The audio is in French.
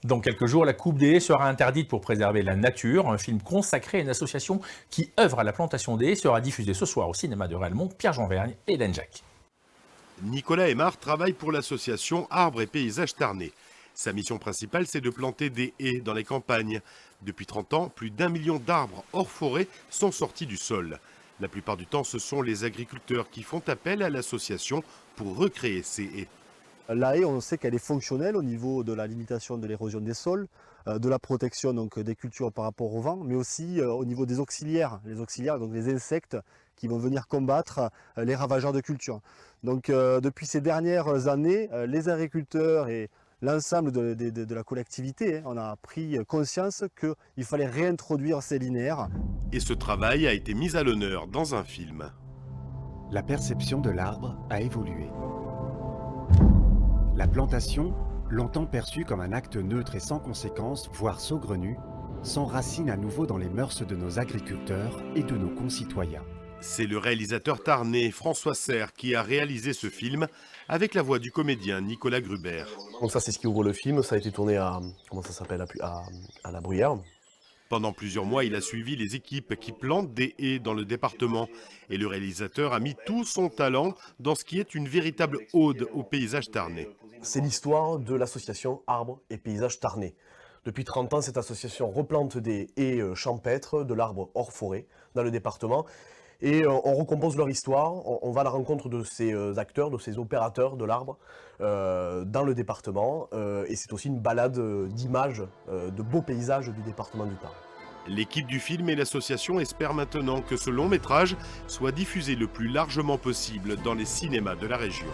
Dans quelques jours, la coupe des haies sera interdite pour préserver la nature. Un film consacré à une association qui œuvre à la plantation des haies sera diffusé ce soir au cinéma de Réalmont. Pierre-Jean Vergne et Hélène Jacques. Nicolas Aymar travaille pour l'association Arbres et Paysages Tarnais. Sa mission principale, c'est de planter des haies dans les campagnes. Depuis 30 ans, plus d'1 million d'arbres hors forêt sont sortis du sol. La plupart du temps, ce sont les agriculteurs qui font appel à l'association pour recréer ces haies. La haie, on sait qu'elle est fonctionnelle au niveau de la limitation de l'érosion des sols, de la protection donc, des cultures par rapport au vent, mais aussi au niveau des auxiliaires. Les auxiliaires, donc les insectes qui vont venir combattre les ravageurs de culture. Donc depuis ces dernières années, les agriculteurs et l'ensemble de la collectivité, on a pris conscience qu'il fallait réintroduire ces linéaires. Et ce travail a été mis à l'honneur dans un film. La perception de l'arbre a évolué. La plantation, longtemps perçue comme un acte neutre et sans conséquence, voire saugrenu, s'enracine à nouveau dans les mœurs de nos agriculteurs et de nos concitoyens. C'est le réalisateur tarnais François Serre qui a réalisé ce film avec la voix du comédien Nicolas Gruber. Donc ça c'est ce qui ouvre le film, ça a été tourné à, à la Bruyère. Pendant plusieurs mois, il a suivi les équipes qui plantent des haies dans le département. Et le réalisateur a mis tout son talent dans ce qui est une véritable ode au paysage tarnais. C'est l'histoire de l'association Arbres et Paysages Tarnais. Depuis 30 ans, cette association replante des haies champêtres, de l'arbre hors forêt, dans le département. Et on recompose leur histoire, on va à la rencontre de ces acteurs, de ces opérateurs de l'arbre dans le département. Et c'est aussi une balade d'images, de beaux paysages du département du Tarn. L'équipe du film et l'association espèrent maintenant que ce long métrage soit diffusé le plus largement possible dans les cinémas de la région.